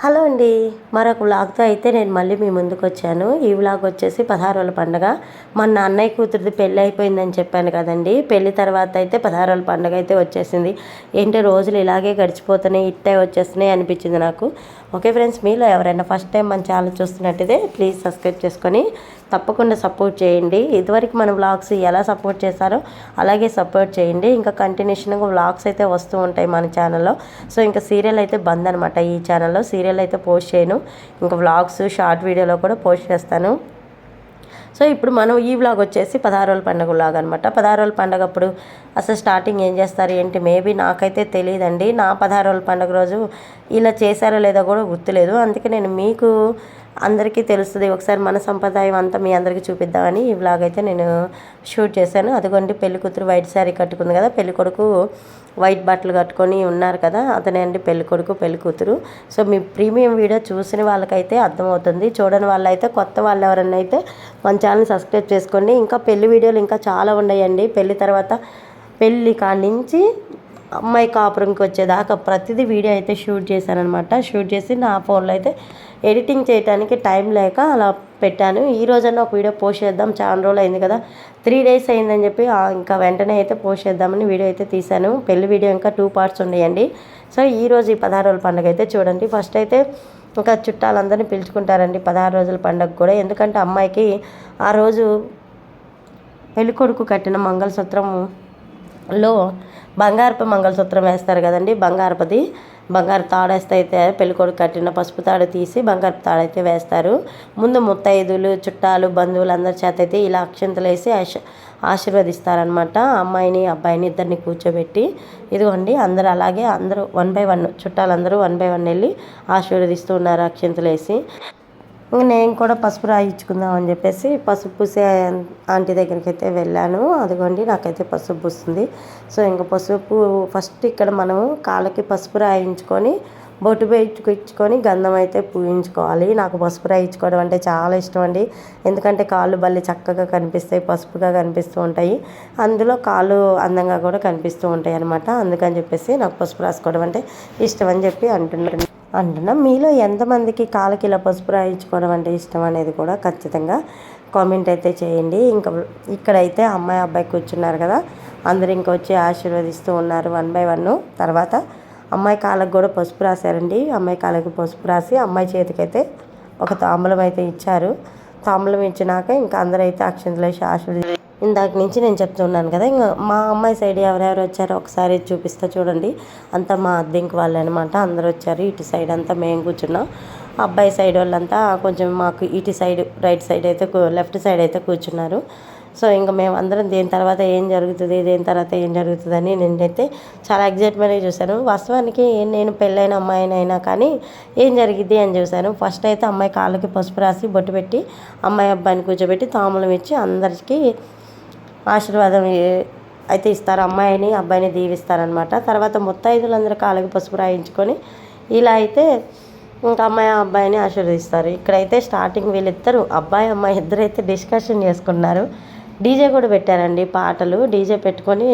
Hello అండి, మరొక వ్లాగ్తో అయితే నేను మళ్ళీ మీ ముందుకు వచ్చాను. ఈ వ్లాగ్ వచ్చేసి 16 రోజుల పండుగ. మన అన్నయ్య కూతురిది పెళ్ళి అయిపోయిందని చెప్పాను కదండి. పెళ్ళి తర్వాత అయితే 16 రోజుల పండుగ అయితే వచ్చేసింది. ఏంటి రోజులు ఇలాగే గడిచిపోతున్నాయి, ఇట్టే వచ్చేస్తున్నాయి అనిపించింది నాకు. ఓకే ఫ్రెండ్స్, మీలో ఎవరైనా ఫస్ట్ టైం మన ఛానల్ చూస్తున్నట్టయితే ప్లీజ్ సబ్స్క్రైబ్ చేసుకొని తప్పకుండా సపోర్ట్ చేయండి. ఇదివరకు మన వ్లాగ్స్ ఎలా సపోర్ట్ చేశారో అలాగే సపోర్ట్ చేయండి. ఇంకా కంటిన్యూషన్గా వ్లాగ్స్ అయితే వస్తూ ఉంటాయి మన ఛానల్లో. సో ఇంకా సీరియల్ అయితే బంద్ అనమాట. ఈ ఛానల్లో సీరియల్ అయితే పోస్ట్ చేయను. ఇంకా వ్లాగ్స్ షార్ట్ వీడియోలో కూడా పోస్ట్ చేస్తాను. సో ఇప్పుడు మనం ఈ వ్లాగ్ వచ్చేసి 16 రోజుల పండుగ వ్లాగ్ అనమాట. 16 రోజుల పండుగ అప్పుడు అసలు స్టార్టింగ్ ఏం చేస్తారు ఏంటి మేబీ నాకైతే తెలియదండి. నా 16 రోజుల పండుగ రోజు ఇలా చేశారో లేదో కూడా గుర్తులేదు. అందుకే నేను మీకు అందరికీ తెలుస్తుంది, ఒకసారి మన సంప్రదాయం అంతా మీ అందరికీ చూపిద్దామని ఈ వ్లాగ్ అయితే నేను షూట్ చేశాను. అదిగోండి పెళ్లి కూతురు వైట్ శారీ కట్టుకుంది కదా, పెళ్లి కొడుకు వైట్ బట్టలు కట్టుకొని ఉన్నారు కదా, అతనే అండి పెళ్లి కొడుకు పెళ్లి కూతురు. సో మీ ప్రీమియం వీడియో చూసిన వాళ్ళకైతే అర్థమవుతుంది. చూడని వాళ్ళైతే కొత్త వాళ్ళు ఎవరన్నా అయితే మన ఛానల్ సబ్స్క్రైబ్ చేసుకోండి. ఇంకా పెళ్లి వీడియోలు ఇంకా చాలా ఉన్నాయండి. పెళ్లి తర్వాత పెళ్ళి కాడి నుంచి అమ్మాయి కాపురంకి వచ్చేదాకా ప్రతిదీ వీడియో అయితే షూట్ చేశానమాట. షూట్ చేసి నా ఫోన్లో అయితే ఎడిటింగ్ చేయడానికి టైం లేక అలా పెట్టాను. ఈ రోజన్నా ఒక వీడియో పోస్ట్ చేద్దాం, చాలా రోజులు అయింది కదా, 3 days అయిందని చెప్పి ఇంకా వెంటనే అయితే పోస్ట్ చేద్దామని వీడియో అయితే తీశాను. పెళ్లి వీడియో ఇంకా 2 parts ఉన్నాయండి. సో ఈరోజు ఈ 16 రోజుల పండుగ అయితే చూడండి. ఫస్ట్ అయితే ఇంకా చుట్టాలందరినీ పిలుచుకుంటారండి 16 రోజుల పండుగ కూడా. ఎందుకంటే అమ్మాయికి ఆ రోజు పెళ్ళికొడుకు కట్టిన మంగళసూత్రంలో బంగారపు మంగళసూత్రం వేస్తారు కదండి, బంగారు తాడేస్తే అయితే పెళ్ళికొడుకు కట్టిన పసుపు తాడు తీసి బంగారపు తాడైతే వేస్తారు. ముందు ముత్తైదులు చుట్టాలు బంధువులు అందరి చేత అయితే ఇలా అక్షంతలు వేసి ఆశీర్వదిస్తారనమాట. అమ్మాయిని అబ్బాయిని ఇద్దరిని కూర్చోబెట్టి ఇదిగోండి అందరూ అలాగే అందరూ 1 by 1 చుట్టాలందరూ 1 by 1 వెళ్ళి ఆశీర్వదిస్తూ ఉన్నారు అక్షంతలు వేసి. ఇంక నేను కూడా పసుపు రాయించుకుందాం అని చెప్పేసి పసుపు పూసే ఆంటీ దగ్గరికి అయితే వెళ్ళాను. అదిగోండి నాకైతే పసుపు పూస్తుంది. సో ఇంకా పసుపు ఫస్ట్ ఇక్కడ మనము కాళ్ళకి పసుపు రాయించుకొని బొట్టు వేయించుకొని గంధం అయితే పూయించుకోవాలి. నాకు పసుపు రాయించుకోవడం అంటే చాలా ఇష్టం అండి. ఎందుకంటే కాళ్ళు బల్లి చక్కగా కనిపిస్తాయి, పసుపుగా కనిపిస్తూ ఉంటాయి, అందులో కాళ్ళు అందంగా కూడా కనిపిస్తూ ఉంటాయి అనమాట. అందుకని చెప్పేసి నాకు పసుపు రాసుకోవడం అంటే ఇష్టం అని చెప్పి అంటున్నా. మీలో ఎంతమందికి కాళ్ళకి ఇలా పసుపు రాయించుకోవడం అంటే ఇష్టం అనేది కూడా ఖచ్చితంగా కామెంట్ అయితే చేయండి. ఇంకా ఇక్కడైతే అమ్మాయి అబ్బాయి కూర్చున్నారు కదా, అందరూ ఇంకా వచ్చి ఆశీర్వదిస్తూ ఉన్నారు 1 by 1. తర్వాత అమ్మాయి కాళ్ళకు కూడా పసుపు రాశారండి. అమ్మాయి కాళ్ళకి పసుపు రాసి అమ్మాయి చేతికైతే ఒక తాంబూలం అయితే ఇచ్చారు. తాంబూలం ఇచ్చినాక ఇంకా అందరూ అయితే అక్షంతలు వేసి ఆశీర్వదించారు. ఇందాక నుంచి నేను చెప్తున్నాను కదా, ఇంకా మా అమ్మాయి సైడ్ ఎవరెవరు వచ్చారో ఒకసారి చూపిస్తా చూడండి. అంతా మా అద్దెంకి వాళ్ళు అనమాట, అందరూ వచ్చారు. ఇటు సైడ్ అంతా మేము కూర్చున్నాం. అబ్బాయి సైడ్ వాళ్ళంతా కొంచెం మాకు ఇటు సైడ్ రైట్ సైడ్ అయితే లెఫ్ట్ సైడ్ అయితే కూర్చున్నారు. సో ఇంకా మేము అందరం దేని తర్వాత ఏం జరుగుతుంది అని నేనైతే చాలా ఎగ్జైట్మెంట్గా చూశాను. వాస్తవానికి నేను పెళ్ళైన అమ్మాయినైనా కానీ ఏం జరిగిద్ది అని చూశాను. ఫస్ట్ అయితే అమ్మాయి కాళ్ళకి పసుపు రాసి బొట్టు పెట్టి అమ్మాయి అబ్బాయిని కూర్చోబెట్టి తాంబూలం ఇచ్చి అందరికీ ఆశీర్వాదం అయితే ఇస్తారు, అమ్మాయిని అబ్బాయిని దీవిస్తారనమాట. తర్వాత ముత్తైదులందరూ కాళ్ళకి పసుపు రాయించుకొని ఇలా అయితే ఇంకా అమ్మాయి అబ్బాయిని ఆశీర్వదిస్తారు. ఇక్కడైతే స్టార్టింగ్ వీళ్ళిద్దరు అబ్బాయి అమ్మాయి ఇద్దరైతే డిస్కషన్ చేసుకున్నారు. డీజే కూడా పెట్టారండి, పాటలు డీజే పెట్టుకొని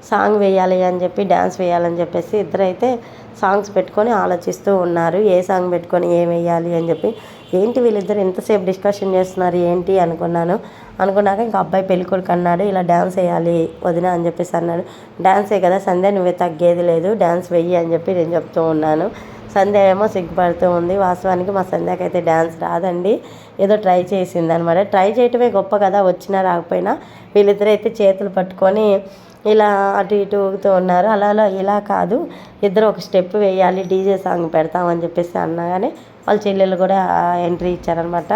సాంగ్ వేయాలి అని చెప్పి డ్యాన్స్ వేయాలని చెప్పేసి ఇద్దరైతే సాంగ్స్ పెట్టుకొని ఆలోచిస్తూ ఉన్నారు. ఏ సాంగ్ పెట్టుకొని ఏం వేయాలి అని చెప్పి. ఏంటి వీళ్ళిద్దరు ఎంతసేపు డిస్కషన్ చేస్తున్నారు ఏంటి అనుకున్నాక ఇంకా అబ్బాయి పెళ్ళికొడుకు అన్నాడు, ఇలా డ్యాన్స్ వేయాలి వదిన అని చెప్పేసి అన్నాడు. డ్యాన్సే కదా సంధ్య, నువ్వే తగ్గేది లేదు, డ్యాన్స్ వెయ్యి అని చెప్పి నేను చెప్తూ ఉన్నాను. సంధ్య ఏమో సిగ్గుపడుతూ ఉంది. వాస్తవానికి మా సంధ్యకైతే డ్యాన్స్ రాదండి, ఏదో ట్రై చేసింది అనమాట. ట్రై చేయటమే గొప్ప కదా, వచ్చినా రాకపోయినా. వీళ్ళిద్దరైతే చేతులు పట్టుకొని ఇలా అటు ఇటు ఊగుతూ ఉన్నారు. అలా ఇలా కాదు, ఇద్దరు ఒక స్టెప్ వేయాలి, డీజే సాంగ్ పెడతామని చెప్పేసి అన్నగానే వాళ్ళ చెల్లెలు కూడా ఎంట్రీ ఇచ్చారనమాట.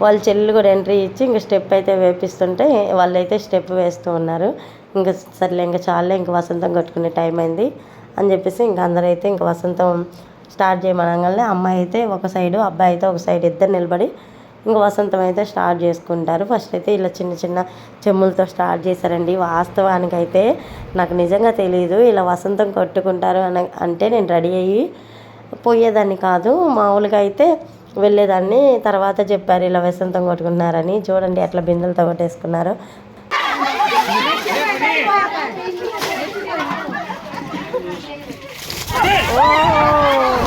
వాళ్ళ చెల్లెలు కూడా ఎంట్రీ ఇచ్చి ఇంకా స్టెప్ అయితే వేపిస్తుంటే వాళ్ళైతే స్టెప్ వేస్తూ ఉన్నారు. ఇంకా సర్లే ఇంకా చాలే, ఇంకా వసంతం కట్టుకునే టైం అయింది అని చెప్పేసి ఇంకా అందరైతే ఇంకా వసంతం స్టార్ట్ చేయమనగానే అమ్మాయి అయితే ఒక సైడు అబ్బాయి అయితే ఒక సైడ్ ఇద్దరు నిలబడి ఇంకా వసంతం అయితే స్టార్ట్ చేసుకుంటారు. ఫస్ట్ అయితే ఇలా చిన్న చిన్న చెమ్ములతో స్టార్ట్ చేశారండి. వాస్తవానికి అయితే నాకు నిజంగా తెలియదు ఇలా వసంతం కొట్టుకుంటారు అంటే నేను రెడీ అయ్యి పోయేదాన్ని కాదు, మామూలుగా అయితే వెళ్ళేదాన్ని. తర్వాత చెప్పారు ఇలా వసంతం కొట్టుకున్నారని. చూడండి ఎట్లా బిందెలతో కొట్టేసుకున్నారు. Oh!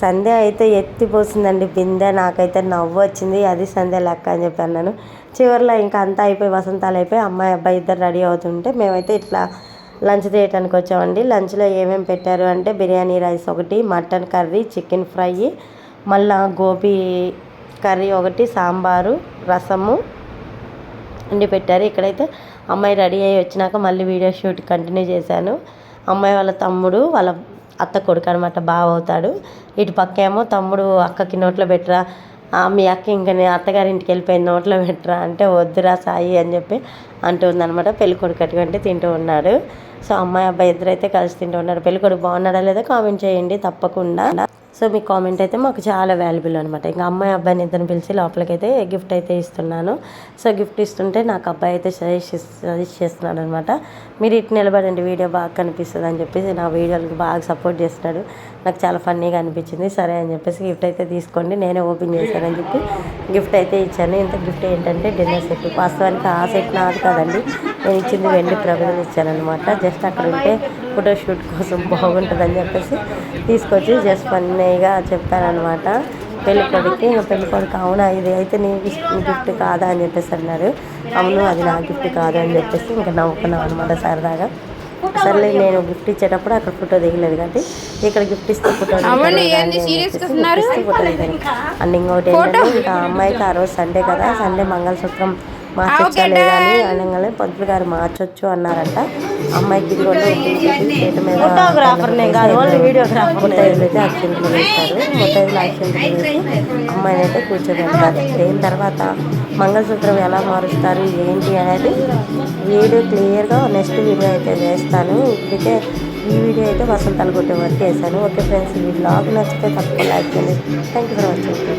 సంధ్య అయితే ఎత్తిపోసిందండి బిందె. నాకైతే నవ్వు వచ్చింది. అది సంధ్య లెక్క అని చెప్పి అన్నాను. చివరిలో ఇంకా అంతా అయిపోయి వసంతాలు అయిపోయి అమ్మాయి అబ్బాయి ఇద్దరు రెడీ అవుతుంటే మేమైతే ఇట్లా లంచ్ చేయడానికి వచ్చామండి. లంచ్లో ఏమేమి పెట్టారు అంటే బిర్యానీ రైస్ ఒకటి, మటన్ కర్రీ, చికెన్ ఫ్రై, మళ్ళా గోబీ కర్రీ ఒకటి, సాంబారు, రసము అండి పెట్టారు. ఇక్కడైతే అమ్మాయి రెడీ అయ్యి వచ్చినాక మళ్ళీ వీడియో షూట్ కంటిన్యూ చేశాను. అమ్మాయి వాళ్ళ తమ్ముడు వాళ్ళ అత్త కొడుకు అనమాట, బావ అవుతాడు. ఇటు పక్క ఏమో తమ్ముడు అక్కకి నోట్లో పెట్టరా, మీ అక్క ఇంకా అత్తగారి ఇంటికి వెళ్ళిపోయింది నోట్లో పెట్టరా అంటే వద్దురా సాయి అని చెప్పి అంటుందన్నమాట. పెళ్ళికొడుకు అటువంటి తింటూ ఉన్నాడు. సో అమ్మాయి అబ్బాయి ఇద్దరు అయితే కలిసి తింటూ ఉన్నారు. పెళ్ళికొడుకు బాగున్నాడా లేదా కామెంట్ చేయండి తప్పకుండా. సో మీ కామెంట్ అయితే మాకు చాలా వాల్యుబుల్ అనమాట. ఇంకా అమ్మాయి అబ్బాయిని ఇద్దరిని పిలిచి లోపలికైతే గిఫ్ట్ అయితే ఇస్తున్నాను. సో గిఫ్ట్ ఇస్తుంటే నాకు అబ్బాయి అయితే సజెస్ట్ చేస్తున్నాడు అనమాట. మీరు ఇటు నిలబడండి వీడియో బాగా కనిపిస్తుంది అని చెప్పేసి నా వీడియోలకు బాగా సపోర్ట్ చేస్తున్నాడు. నాకు చాలా ఫన్నీగా అనిపించింది. సరే అని చెప్పేసి గిఫ్ట్ అయితే తీసుకోండి, నేనే ఓపెన్ చేశానని చెప్పి గిఫ్ట్ అయితే ఇచ్చాను. ఇంత గిఫ్ట్ ఏంటంటే డిన్నర్ సెట్. వాస్తవానికి ఆ సెట్ నాది కాదండి, నేను ఇచ్చింది వెండి ప్రమిదలు ఇచ్చానమాట. జస్ట్ అక్కడ ఉంటే ఫోటోషూట్ కోసం బాగుంటుందని చెప్పేసి తీసుకొచ్చి జస్ట్ ఫన్నీగా చెప్పానమాట పెళ్ళికొడుకు. ఇంకా పెళ్ళికొడుకు అవునా ఇది అయితే నీ గిఫ్ట్ కాదా అని చెప్పేసి అన్నాడు. అవును అది నా గిఫ్ట్ కాదు అని చెప్పేసి ఇంకా నవ్వుకున్నాం అనమాట సరదాగా. సర్లే నేను గిఫ్ట్ ఇచ్చేటప్పుడు అక్కడ ఫోటో దిగలేదు కాబట్టి ఇక్కడ గిఫ్ట్ ఇస్తే ఫోటో ఫోటో దిగాను. అండ్ ఇంకోటి ఏంటంటే ఇంకా అమ్మాయికి ఆ రోజు సండే కదా, సండే మంగళసూత్రం మార్చొచ్చా లేదా అని అనగానే పంతులు గారు మార్చొచ్చు అన్నారంట. అమ్మాయికి ఇదిగోండి చేతి మీద ముత్తైదులు అయితే అక్షింతలు వేస్తారు. ముత్తైదులు అక్షింతలు వేసి అమ్మాయిని అయితే కూర్చోబెడతారు. దేని తర్వాత మంగళసూత్రం ఎలా మారుస్తారు ఏంటి అనేది వీడియో క్లియర్గా నెక్స్ట్ వీడియో అయితే వేస్తాను. ఇప్పటికే ఈ వీడియో అయితే వసంతాలు కొట్టే వరకు వేసాను. ఓకే ఫ్రెండ్స్, ఈ బ్లాగ్ నచ్చితే తప్పకుండా లైక్ చేయండి. Thank you for watching.